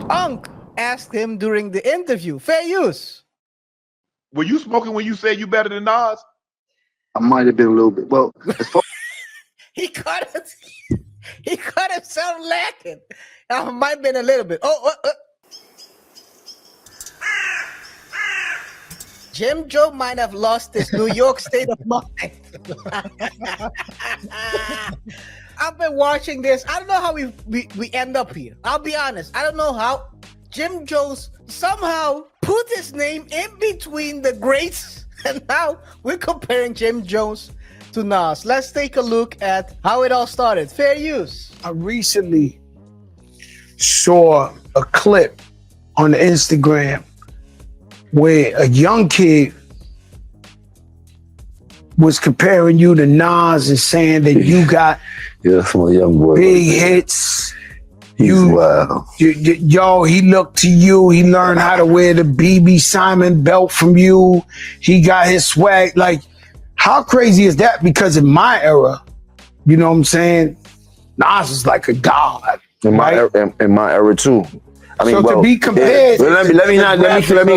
Unc asked him during the interview. Fair use. Were you smoking when you said you better than Nas? I might have been a little bit. Well, as far He caught it. He caught himself lacking. Might have been a little bit. Jim Joe might have lost his New York state of mind. I've been watching this. I don't know how we end up here. I'll be honest. I don't know how Jim Jones somehow put his name in between the greats, and now we're comparing Jim Jones to Nas. Let's take a look at how it all started. Fair use. I recently saw a clip on Instagram where a young kid was comparing you to Nas and saying that you got that's my young boy. big hits. Wow. Yo, he looked to you. He learned how to wear the BB Simon belt from you. He got his swag. Like, how crazy is that? Because in my era, you know what I'm saying, Nas is like a god. In my era too. I mean, so to be compared, let me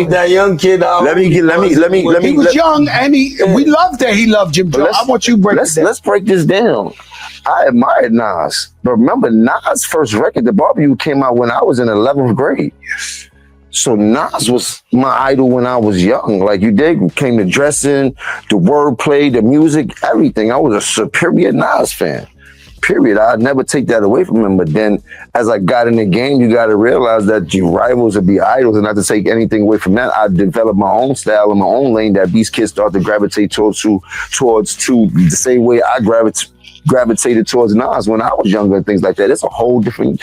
that young kid. He was young, and we loved that he loved Jim Jones. I want you to break it down. Let's break this down. I admired Nas, but remember Nas' first record, The Barbecue, came out when I was in 11th grade. Yes. So Nas was my idol when I was young. Like you did, came to dressing, the wordplay, the music, everything. I was a superior Nas fan. Period. I'd never take that away from him. But then as I got in the game, you got to realize that your rivals would be idols, and not to take anything away from that. I developed my own style and my own lane that these kids start to gravitate towards the same way I gravitated towards Nas when I was younger and things like that. It's a whole different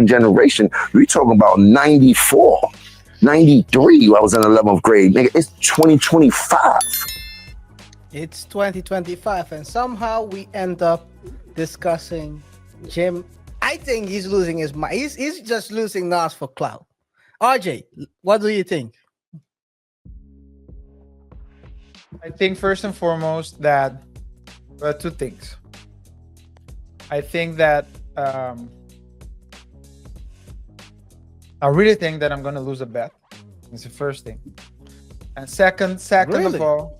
generation. We talking about 94, 93. I was in 11th grade. Nigga, it's 2025. It's 2025, and somehow we end up discussing Jim. I think he's losing his mind. He's just losing Nas for clout. RJ, what do you think? I think first and foremost that two things. I think that I really think that I'm gonna lose a bet. It's the first thing. And second Really? of all,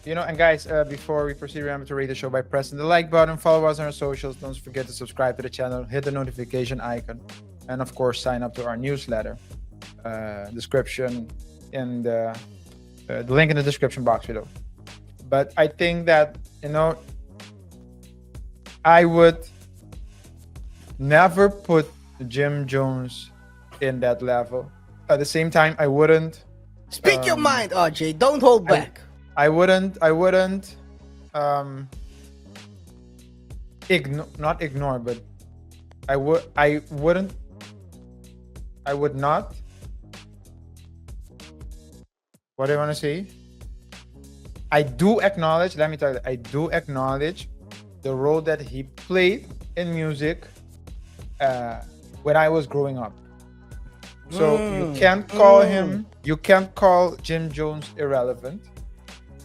and guys, before we proceed, remember to rate the show by pressing the like button, follow us on our socials, don't forget to subscribe to the channel, hit the notification icon, and of course sign up to our newsletter. Description in the link in the description box below. But I think that I would never put Jim Jones in that level. At the same time, I wouldn't Speak your mind, RJ. Don't hold back. I wouldn't not ignore, but I would not. What do I want to say? I do acknowledge, let me tell you, I do acknowledge the role that he played in music when I was growing up. So you can't call Jim Jones irrelevant,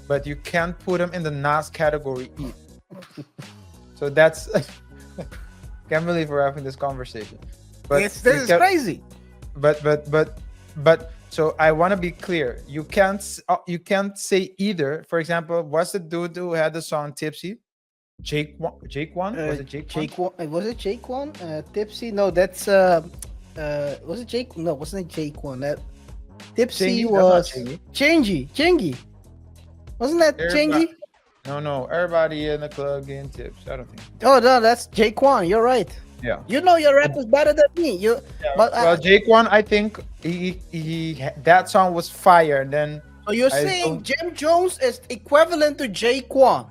but you can't put him in the Nas category either. So that's, can't believe we're having this conversation. But This is crazy. But so I want to be clear. You can't say either. For example, what's the dude who had the song Tipsy? Jake One? Was it Jake One? Was it Jake One? Tipsy? No, that's was it Jake? No, wasn't it Jake One? That Tipsy Chingy? was That's not Chingy. Wasn't that Chingy? No. Everybody in the club getting tips. I don't think. Oh no, that's Jake One. You're right. Yeah. You know your rap is better than me. Well, Jake One, I think he that song was fire. And then so you're saying Jim Jones is equivalent to Jake One?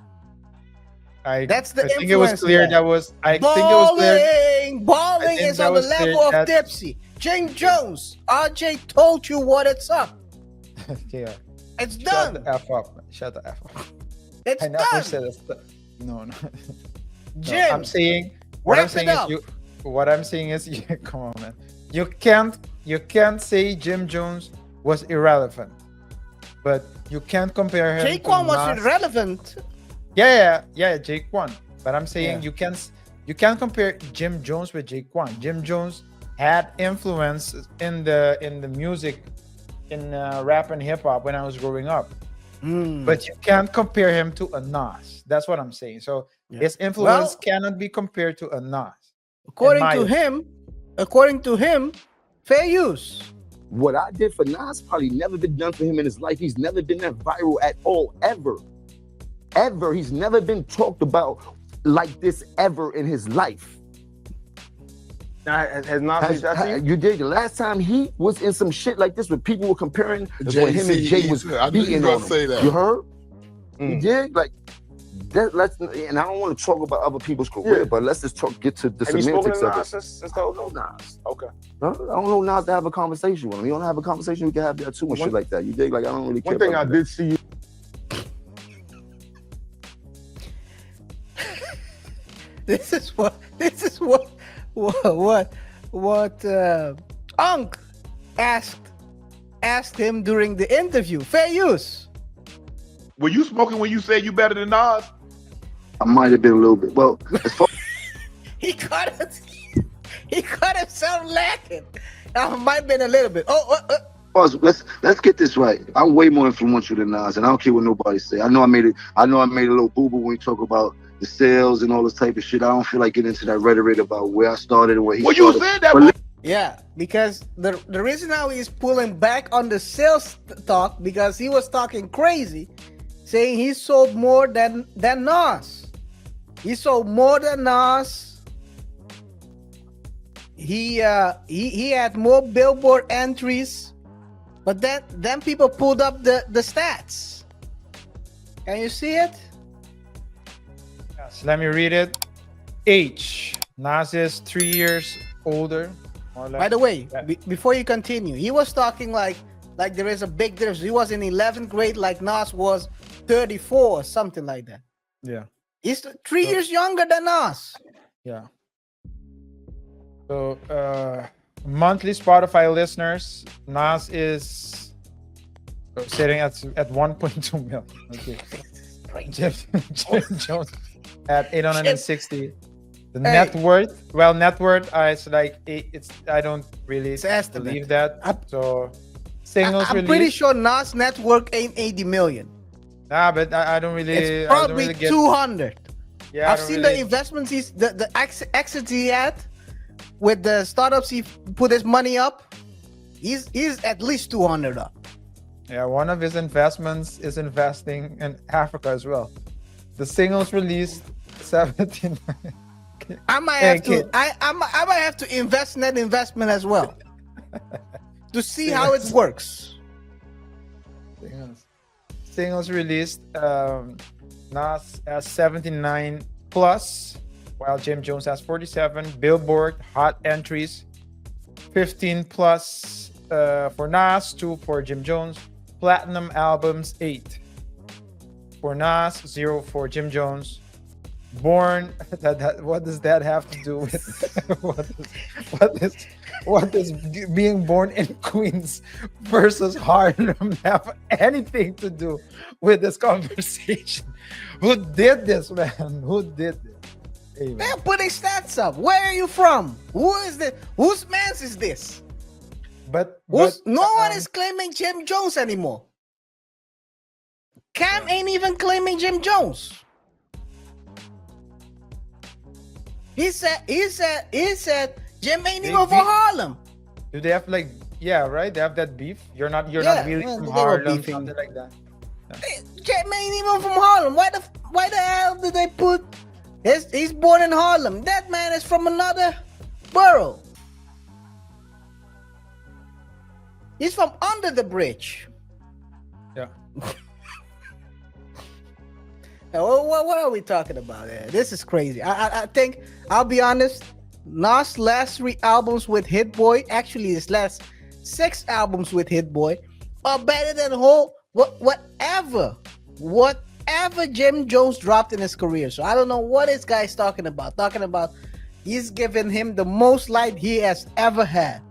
That's the I think it was clear that was. I think it was clear. Balling is on the level of Tipsy. Jim Jones. RJ told you what it's up. Yeah. It's done. Shut the F up. Shut the F up. It's I never done. said it. No. Jim, I'm saying wrap it up. What I'm saying is come on, man. You can't say Jim Jones was irrelevant, but you can't compare him. Jake One was irrelevant. Yeah, Jake One. But I'm saying you You can't compare Jim Jones with Jaquan. Jim Jones had influence in the music, in rap and hip hop when I was growing up. But you can't compare him to a Nas. That's what I'm saying. So his influence cannot be compared to a Nas. According to him, fair use. What I did for Nas probably never been done for him in his life. He's never been that viral at all, ever. Ever. He's never been talked about like this ever in his life. Now, has Nas reached out to you? You did. The last time he was in some shit like this, where people were comparing when him and Jay was I knew you beating were on gonna him. say that. You heard? You did? Like, that, and I don't want to talk about other people's career, but let's just get to the Have you spoken semantics to of Nas it. since the whole Nas. Okay. I don't know Nas to have a conversation with him. You don't have a conversation, we can have that too and shit like that. You dig? Like, I don't really care. One thing I about did see you. This is what Unc asked him during the interview. Fair use. Were you smoking when you said you better than Nas? I might have been a little bit. Well, as far He caught himself lacking. Might have been a little bit. Pause. Let's get this right. I'm way more influential than Nas, and I don't care what nobody say. I know I made a little boo-boo when we talk about the sales and all this type of shit. I don't feel like getting into that rhetoric about where I started and where he started. Well, you said that. Yeah, because the reason how he's pulling back on the sales talk, because he was talking crazy, saying he sold more than Nas. He sold more than Nas. He had more Billboard entries, but then people pulled up the stats. Can you see it? Yes, let me read it. Age. Nas is 3 years older. More or less. By the way, Yeah. before you continue, he was talking like there is a big difference. He was in 11th grade, like Nas was 34 or something like that. Yeah. He's 3 years younger than us. Yeah. So, monthly Spotify listeners, Nas is sitting at 1.2 million. Okay. Jim Jones at 860. The net worth, is like I don't really believe that. So, singles I'm pretty sure Nas network ain't 80 million. Nah, but I don't really. It's probably I don't really 200. Yeah, I've seen the investments the exits he had with the startups he put his money up. He's at least 200 up. Yeah, one of his investments is investing in Africa as well. The singles released 79. I might have to. I might have to invest in that investment as well to see how it works. Singles released. Nas has 79 plus, while Jim Jones has 47. Billboard hot entries, 15 plus for Nas, 2 for Jim Jones. Platinum albums, 8 for Nas, 0 for Jim Jones. Born, what does that have to do with what is being born in Queens versus Harlem have anything to do with this conversation? Who did this, man? Who did this? Hey, man. They're putting stats up. Where are you from? Who is this? Whose man's is this? But no one is claiming Jim Jones anymore. Cam ain't even claiming Jim Jones. He said Jim ain't even from Harlem. Do they have like right? They have that beef. You're not really from they were Harlem, beefing. something like that. Jim ain't even from Harlem. Why the hell did they put he's born in Harlem? That man is from another borough. He's from under the bridge. Yeah. What are we talking about here? This is crazy. I think, I'll be honest, Nas' last 3 albums with Hit Boy, actually his last 6 albums with Hit Boy, are better than whatever Jim Jones dropped in his career. So I don't know what this guy's talking about. He's given him the most light he has ever had.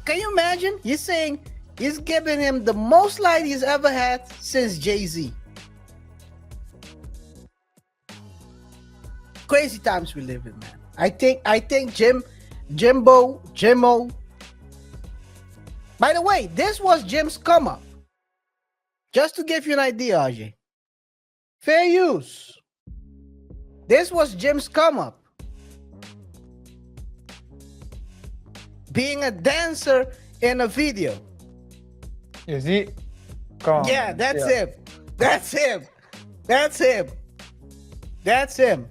Can you imagine? He's saying he's giving him the most light he's ever had since Jay-Z. crazy times we live in, man. I think Jimbo. By the way, this was Jim's come up. Just to give you an idea, RJ. Fair use. This was Jim's come up. Being a dancer in a video. You see? Come on. Yeah, that's him. That's him. That's him. That's him.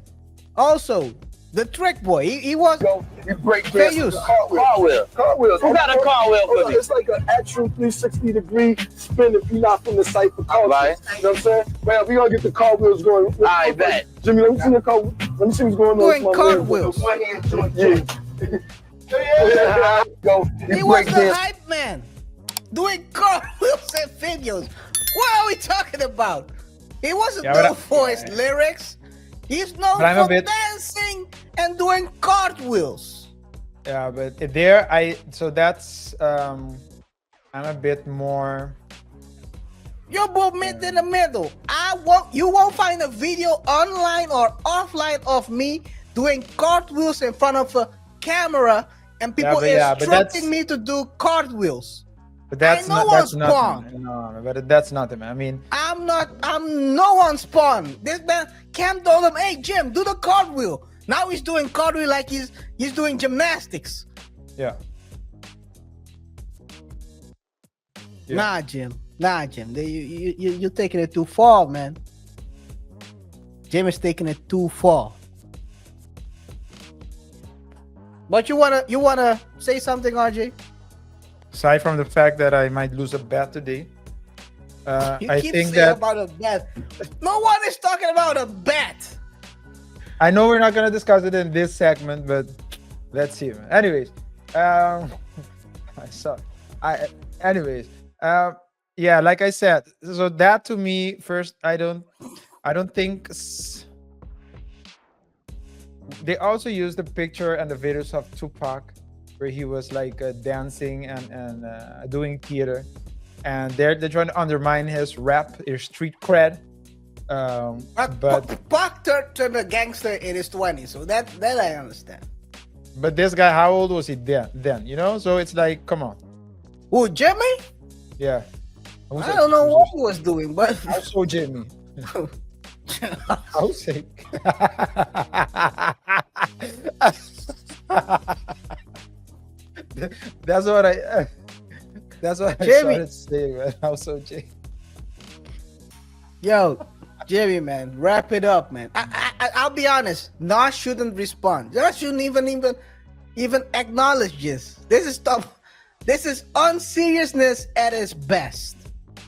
Also, the trick boy. He was You break fair use. Cartwheels. Who got a cartwheel for me? It's like an actual 360-degree spin if you're not from the site for cartwheels. Right. You know what I'm saying? Well, we're gonna get the cartwheels going. I bet. Jimmy, let me see the car. Let me see what's going on. Doing with my cartwheels. Yeah. Go. He was the hype man. Doing cartwheels and videos. What are we talking about? He wasn't known for his lyrics. He's known for dancing and doing cartwheels. Yeah, but there that's I'm a bit more. You're both mid in the middle. You won't find a video online or offline of me doing cartwheels in front of a camera and people instructing me to do cartwheels. But that's I know not that's what's not spawn. no, but that's not him. I mean, I'm no one's spawn. This man Cam told him, hey Jim, do the cartwheel. Now he's doing cartwheel like he's doing gymnastics. yeah. Nah, Jim. You're taking it too far, man. Jim is taking it too far. But you wanna say something, RJ? Aside from the fact that I might lose a bet today, I think that about a bet. No one is talking about a bet. I know we're not gonna discuss it in this segment, but let's see, man. Anyways, yeah, like I said, so that to me, first, I don't think. They also used the picture and the videos of Tupac, where he was like dancing and doing theater, and they're trying to undermine his rap, his street cred. But Pac turned a gangster in his 20s, so that I understand. But this guy, how old was he then? You know, so it's like, come on. Who, Jimmy? Yeah. I don't know what he was doing, but Also Jimmy. I'll say. That's what I started saying, man. Also Jimmy. Yo, Jimmy, man, wrap it up, man. I'll be honest. Nas shouldn't respond. Nas shouldn't even acknowledge this. This is stuff. This is unseriousness at its best.